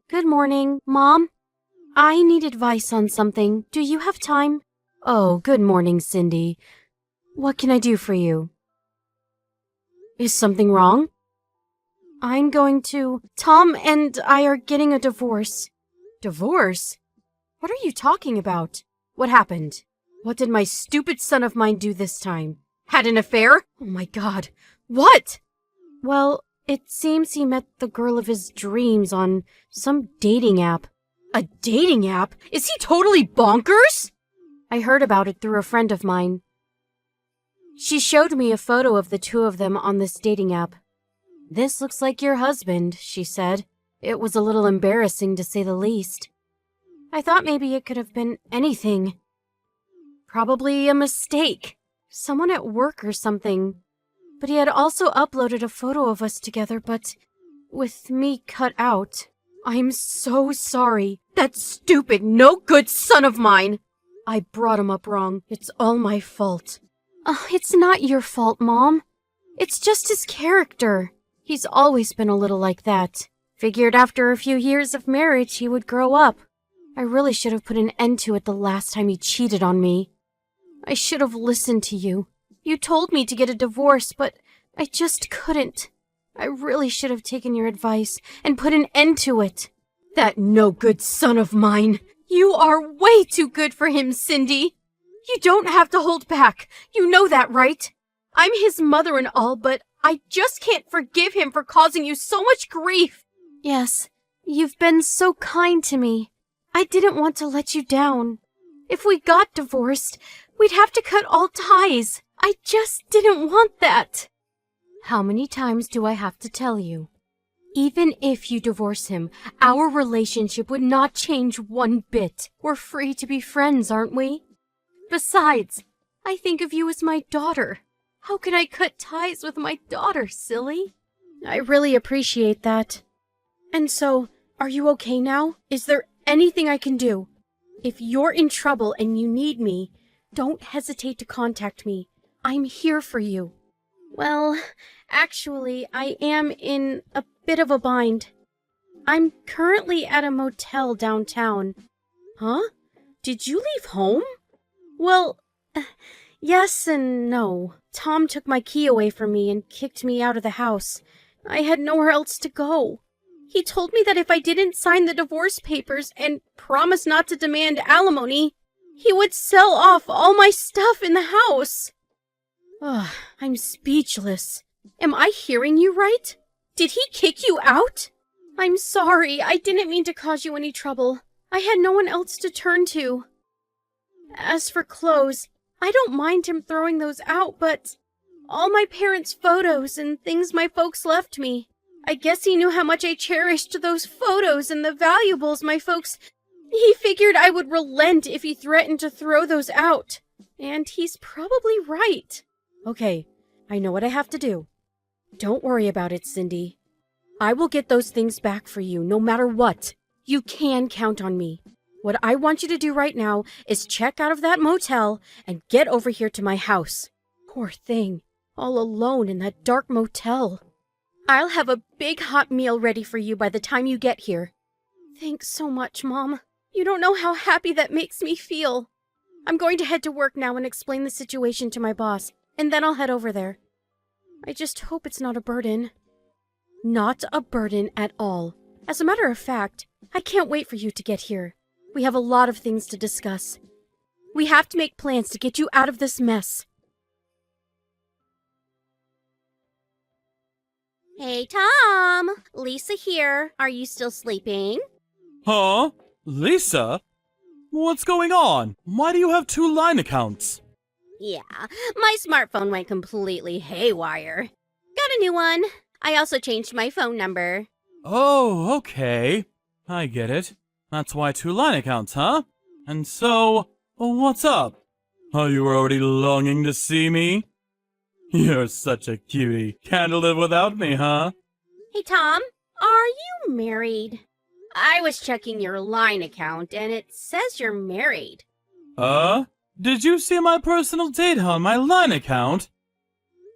Good morning, Mom. I need advice on something. Do you have time? Oh, good morning, Cindy. What can I do for you? Is something wrong? Tom and I are getting a divorce. Divorce? What are you talking about? What happened? What did my stupid son of mine do this time? Had an affair? Oh my God. What? Well, it seems he met the girl of his dreams on some dating app. A dating app? Is he totally bonkers? I heard about it through a friend of mine. She showed me a photo of the two of them on this dating app. This looks like your husband, she said. It was a little embarrassing to say the least. I thought maybe it could have been anything. Probably a mistake. Someone at work or something. But he had also uploaded a photo of us together, but with me cut out. I'm so sorry. That stupid, no good son of mine. I brought him up wrong. It's all my fault. It's not your fault, Mom. It's just his character. He's always been a little like that. Figured after a few years of marriage he would grow up. I really should have put an end to it the last time he cheated on me. I should have listened to you. You told me to get a divorce, but I just couldn't. I really should have taken your advice and put an end to it. That no-good son of mine. You are way too good for him, Cindy. You don't have to hold back. You know that, right? I'm his mother and all, but I just can't forgive him for causing you so much grief. Yes, you've been so kind to me. I didn't want to let you down. If we got divorced, we'd have to cut all ties. I just didn't want that. How many times do I have to tell you? Even if you divorce him, our relationship would not change one bit. We're free to be friends, aren't we? Besides, I think of you as my daughter. How can I cut ties with my daughter, silly? I really appreciate that. And so, are you okay now? Is there anything I can do? If you're in trouble and you need me, don't hesitate to contact me. I'm here for you. Well, actually, I am in a bit of a bind. I'm currently at a motel downtown. Huh? Did you leave home? Well, yes and no. Tom took my key away from me and kicked me out of the house. I had nowhere else to go. He told me that if I didn't sign the divorce papers and promise not to demand alimony, he would sell off all my stuff in the house. Ugh, I'm speechless. Am I hearing you right? Did he kick you out? I'm sorry, I didn't mean to cause you any trouble. I had no one else to turn to. As for clothes, I don't mind him throwing those out, but all my parents' photos and things my folks left me. I guess he knew how much I cherished those photos and the valuables my folks... He figured I would relent if he threatened to throw those out. And he's probably right. Okay, I know what I have to do. Don't worry about it, Cindy. I will get those things back for you, no matter what. You can count on me. What I want you to do right now is check out of that motel and get over here to my house. Poor thing, all alone in that dark motel. I'll have a big hot meal ready for you by the time you get here. Thanks so much, Mom. You don't know how happy that makes me feel. I'm going to head to work now and explain the situation to my boss, and then I'll head over there. I just hope it's not a burden. Not a burden at all. As a matter of fact, I can't wait for you to get here. We have a lot of things to discuss. We have to make plans to get you out of this mess. Hey, Tom! Lisa here. Are you still sleeping? Huh? Lisa? What's going on? Why do you have 2 line accounts? Yeah, my smartphone went completely haywire. Got a new one. I also changed my phone number. Oh, okay. I get it. That's why 2 line accounts, huh? And so, what's up? Are you already longing to see me? You're such a cutie. Can't live without me, huh? Hey, Tom, are you married? I was checking your line account, and it says you're married. Did you see my personal data on my line account?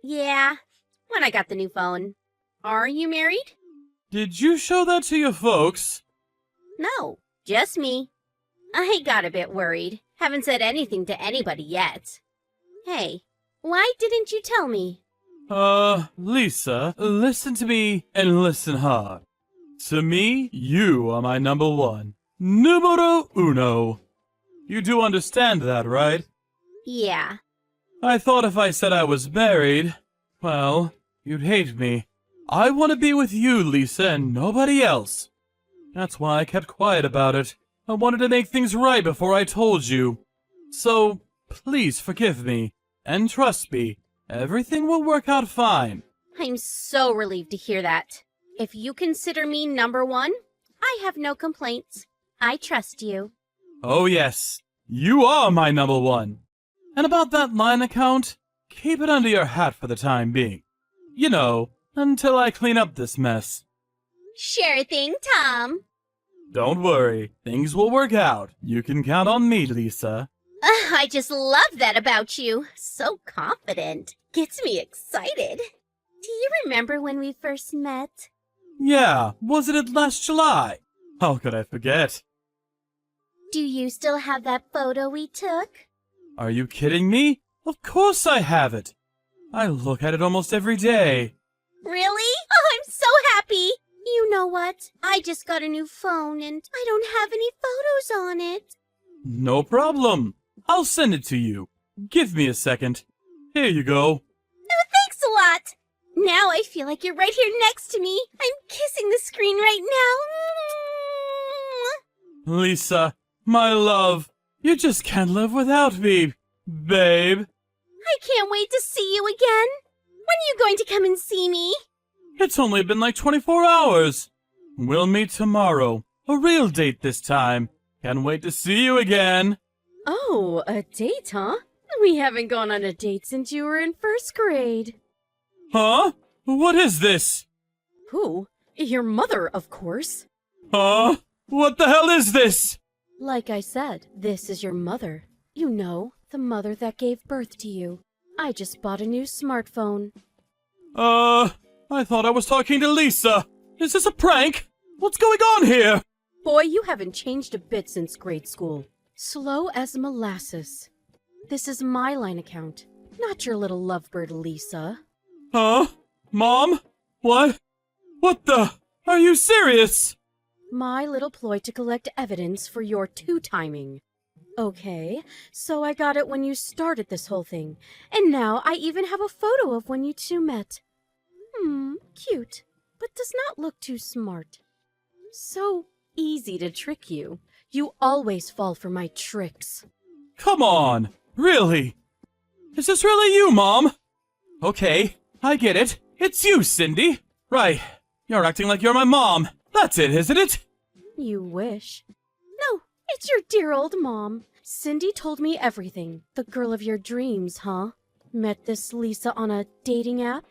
Yeah, when I got the new phone. Are you married? Did you show that to your folks? No, just me. I got a bit worried. Haven't said anything to anybody yet. Hey, why didn't you tell me? Lisa, listen to me and listen hard. To me, you are my number one. Numero uno. You do understand that, right? Yeah. I thought if I said I was married, well, you'd hate me. I want to be with you, Lisa, and nobody else. That's why I kept quiet about it. I wanted to make things right before I told you. So, please forgive me, and trust me, everything will work out fine. I'm so relieved to hear that. If you consider me number one, I have no complaints. I trust you. Oh yes, you are my number one. And about that line account, keep it under your hat for the time being. You know, until I clean up this mess. Sure thing, Tom. Don't worry, things will work out. You can count on me, Lisa. I just love that about you. So confident. Gets me excited. Do you remember when we first met? Yeah, wasn't it last July? How could I forget? Do you still have that photo we took? Are you kidding me? Of course I have it. I look at it almost every day. Really? Oh, I'm so happy. You know what? I just got a new phone and I don't have any photos on it. No problem. I'll send it to you. Give me a second. Here you go. Oh, thanks a lot. Now I feel like you're right here next to me. I'm kissing the screen right now. Lisa, my love, you just can't live without me, babe. I can't wait to see you again. When are you going to come and see me? It's only been like 24 hours. We'll meet tomorrow. A real date this time. Can't wait to see you again. Oh, a date, huh? We haven't gone on a date since you were in first grade. Huh? What is this? Who? Your mother, of course. Huh? What the hell is this? Like I said, this is your mother. You know, the mother that gave birth to you. I just bought a new smartphone. I thought I was talking to Lisa. Is this a prank? What's going on here? Boy, you haven't changed a bit since grade school. Slow as molasses. This is my line account, not your little lovebird Lisa. Huh? Mom? What? What the? Are you serious? My little ploy to collect evidence for your two-timing. Okay, so I got it when you started this whole thing, and now I even have a photo of when you two met. Cute, but does not look too smart. So easy to trick you. You always fall for my tricks. Come on. Really? Is this really you, Mom? Okay, I get it. It's you, Cindy. Right. You're acting like you're my mom. That's it, isn't it? You wish. No, it's your dear old mom. Cindy told me everything. The girl of your dreams, huh? Met this Lisa on a dating app?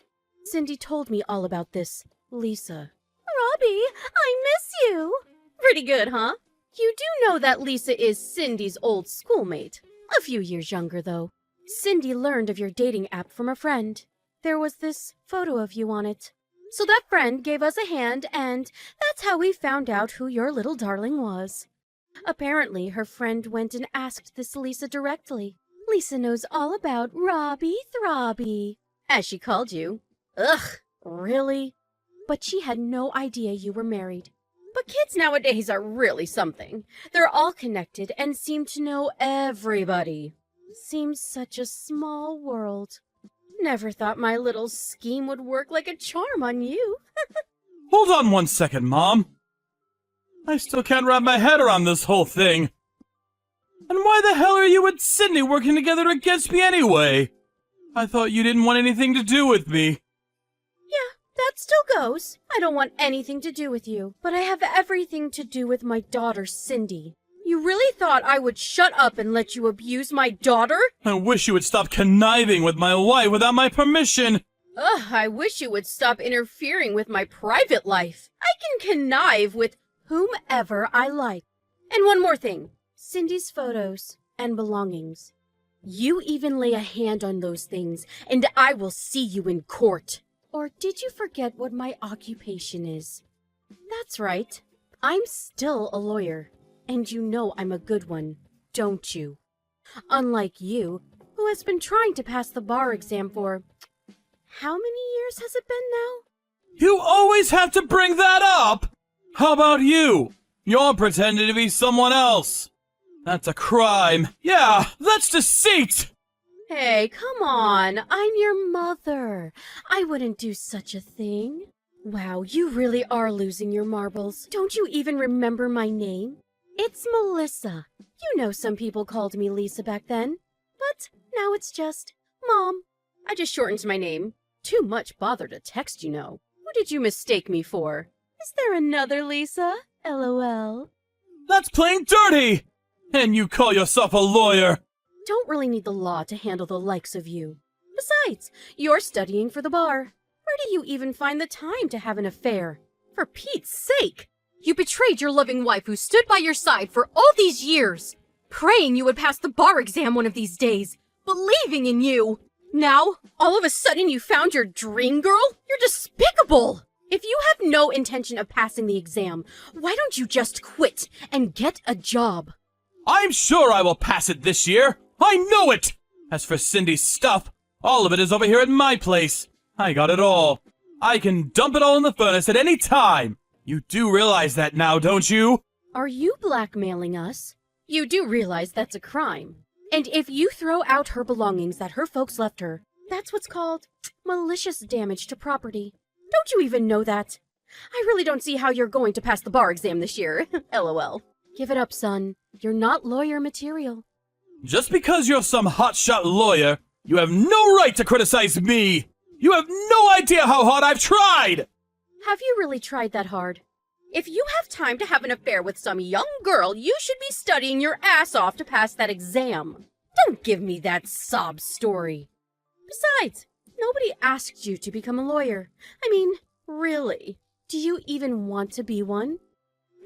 Cindy told me all about this Lisa. Robbie, I miss you. Pretty good, huh? You do know that Lisa is Cindy's old schoolmate. A few years younger, though. Cindy learned of your dating app from a friend. There was this photo of you on it. So that friend gave us a hand, and that's how we found out who your little darling was. Apparently, her friend went and asked this Lisa directly. Lisa knows all about Robbie Throbby, as she called you. Ugh, really? But she had no idea you were married. But kids nowadays are really something. They're all connected and seem to know everybody. Seems such a small world. Never thought my little scheme would work like a charm on you. Hold on 1 second, Mom. I still can't wrap my head around this whole thing. And why the hell are you and Cindy working together against me anyway? I thought you didn't want anything to do with me. Yeah, that still goes. I don't want anything to do with you, but I have everything to do with my daughter, Cindy. You really thought I would shut up and let you abuse my daughter? I wish you would stop conniving with my wife without my permission. Ugh, I wish you would stop interfering with my private life. I can connive with whomever I like. And one more thing. Cindy's photos and belongings. You even lay a hand on those things, and I will see you in court. Or did you forget what my occupation is? That's right. I'm still a lawyer. And you know I'm a good one, don't you? Unlike you, who has been trying to pass the bar exam for... How many years has it been now? You always have to bring that up! How about you? You're pretending to be someone else. That's a crime. Yeah, that's deceit! Hey, come on. I'm your mother. I wouldn't do such a thing. Wow, you really are losing your marbles. Don't you even remember my name? It's Melissa. You know some people called me Lisa back then. But now it's just Mom. I just shortened my name. Too much bother to text, you know. Who did you mistake me for? Is there another Lisa? LOL. That's plain dirty! And you call yourself a lawyer! Don't really need the law to handle the likes of you. Besides, you're studying for the bar. Where do you even find the time to have an affair? For Pete's sake! You betrayed your loving wife who stood by your side for all these years, praying you would pass the bar exam one of these days, believing in you. Now, all of a sudden you found your dream girl? You're despicable! If you have no intention of passing the exam, why don't you just quit and get a job? I'm sure I will pass it this year! I know it! As for Cindy's stuff, all of it is over here at my place. I got it all. I can dump it all in the furnace at any time. You do realize that now, don't you? Are you blackmailing us? You do realize that's a crime. And if you throw out her belongings that her folks left her, that's what's called malicious damage to property. Don't you even know that? I really don't see how you're going to pass the bar exam this year. LOL. Give it up, son. You're not lawyer material. Just because you're some hotshot lawyer, you have no right to criticize me! You have no idea how hard I've tried! Have you really tried that hard? If you have time to have an affair with some young girl, you should be studying your ass off to pass that exam. Don't give me that sob story. Besides, nobody asked you to become a lawyer. I mean, really, do you even want to be one? And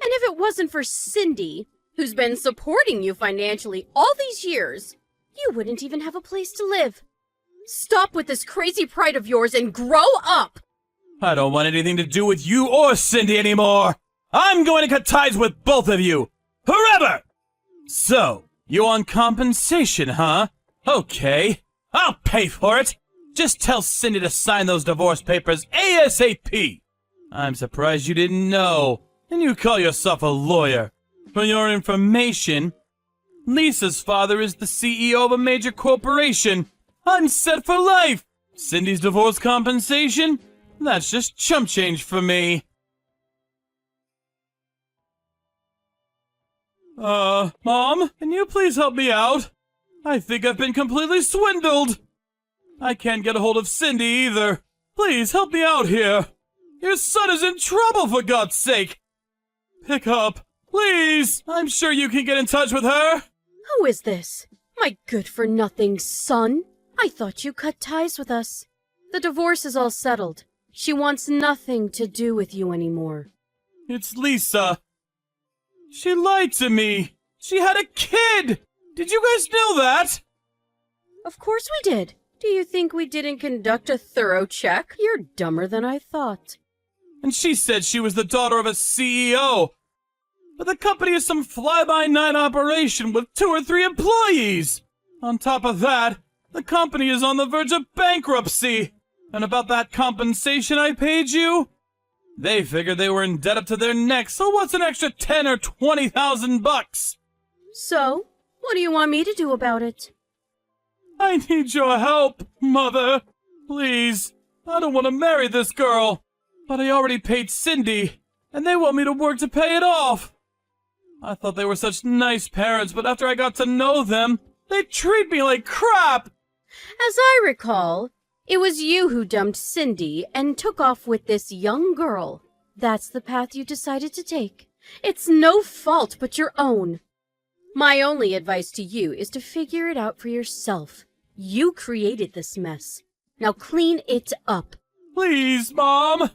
if it wasn't for Cindy, who's been supporting you financially all these years, you wouldn't even have a place to live. Stop with this crazy pride of yours and grow up! I don't want anything to do with you or Cindy anymore! I'm going to cut ties with both of you! Forever! So, you want compensation, huh? Okay, I'll pay for it! Just tell Cindy to sign those divorce papers ASAP! I'm surprised you didn't know, and you call yourself a lawyer. For your information, Lisa's father is the CEO of a major corporation. I'm set for life! Cindy's divorce compensation? That's just chump change for me. Mom, can you please help me out? I think I've been completely swindled. I can't get a hold of Cindy either. Please help me out here. Your son is in trouble, for God's sake. Pick up, please. I'm sure you can get in touch with her. Who is this? My good-for-nothing son? I thought you cut ties with us. The divorce is all settled. She wants nothing to do with you anymore. It's Lisa. She lied to me. She had a kid. Did you guys know that? Of course we did. Do you think we didn't conduct a thorough check? You're dumber than I thought. And she said she was the daughter of a CEO. But the company is some fly-by-night operation with 2 or 3 employees. On top of that, the company is on the verge of bankruptcy. And about that compensation I paid you? They figured they were in debt up to their necks, so what's an extra 10 or 20,000 bucks? So, what do you want me to do about it? I need your help, Mother. Please. I don't want to marry this girl. But I already paid Cindy, and they want me to work to pay it off. I thought they were such nice parents, but after I got to know them, they treat me like crap. As I recall, it was you who dumped Cindy and took off with this young girl. That's the path you decided to take. It's no fault but your own. My only advice to you is to figure it out for yourself. You created this mess. Now clean it up. Please, Mom.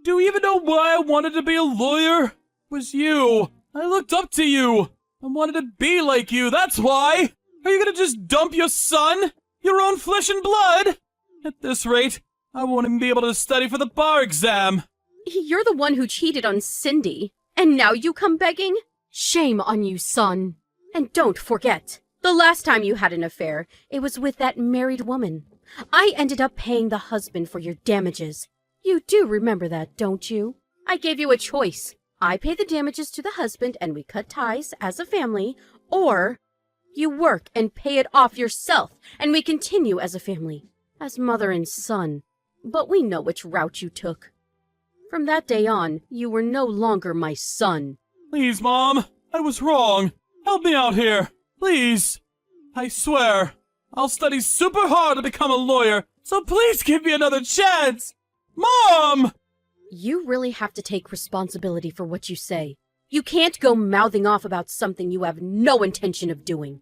Do you even know why I wanted to be a lawyer? It was you. I looked up to you. I wanted to be like you, that's why. Are you gonna just dump your son? Your own flesh and blood? At this rate, I won't even be able to study for the bar exam. You're the one who cheated on Cindy, and now you come begging? Shame on you, son. And don't forget, the last time you had an affair, it was with that married woman. I ended up paying the husband for your damages. You do remember that, don't you? I gave you a choice. I pay the damages to the husband and we cut ties as a family, or you work and pay it off yourself and we continue as a family, as mother and son. But we know which route you took. From that day on, you were no longer my son. Please, Mom, I was wrong. Help me out here, please. I swear, I'll study super hard to become a lawyer, so please give me another chance. Mom! You really have to take responsibility for what you say. You can't go mouthing off about something you have no intention of doing.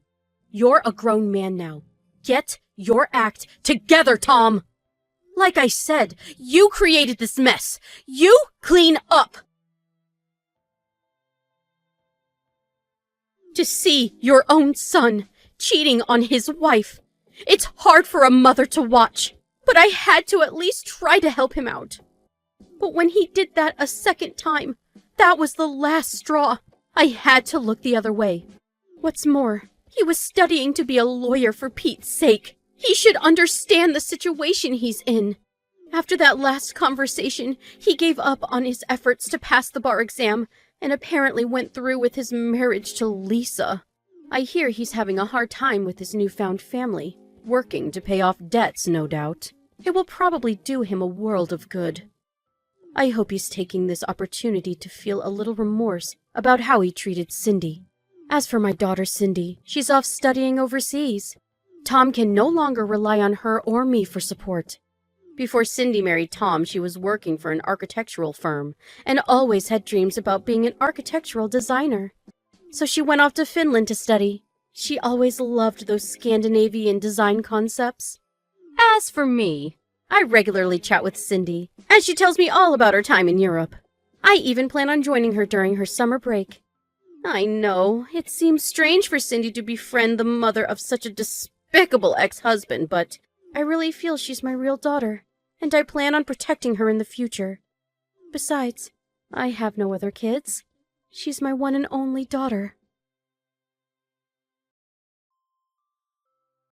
You're a grown man now. Get your act together, Tom! Like I said, you created this mess. You clean up! To see your own son cheating on his wife. It's hard for a mother to watch, but I had to at least try to help him out. But when he did that a second time, that was the last straw. I had to look the other way. What's more, he was studying to be a lawyer for Pete's sake. He should understand the situation he's in. After that last conversation, he gave up on his efforts to pass the bar exam and apparently went through with his marriage to Lisa. I hear he's having a hard time with his newfound family, working to pay off debts, no doubt. It will probably do him a world of good. I hope he's taking this opportunity to feel a little remorse about how he treated Cindy. As for my daughter Cindy, she's off studying overseas. Tom can no longer rely on her or me for support. Before Cindy married Tom, she was working for an architectural firm and always had dreams about being an architectural designer. So she went off to Finland to study. She always loved those Scandinavian design concepts. As for me, I regularly chat with Cindy, and she tells me all about her time in Europe. I even plan on joining her during her summer break. I know, it seems strange for Cindy to befriend the mother of such a despicable ex-husband, but I really feel she's my real daughter, and I plan on protecting her in the future. Besides, I have no other kids. She's my one and only daughter.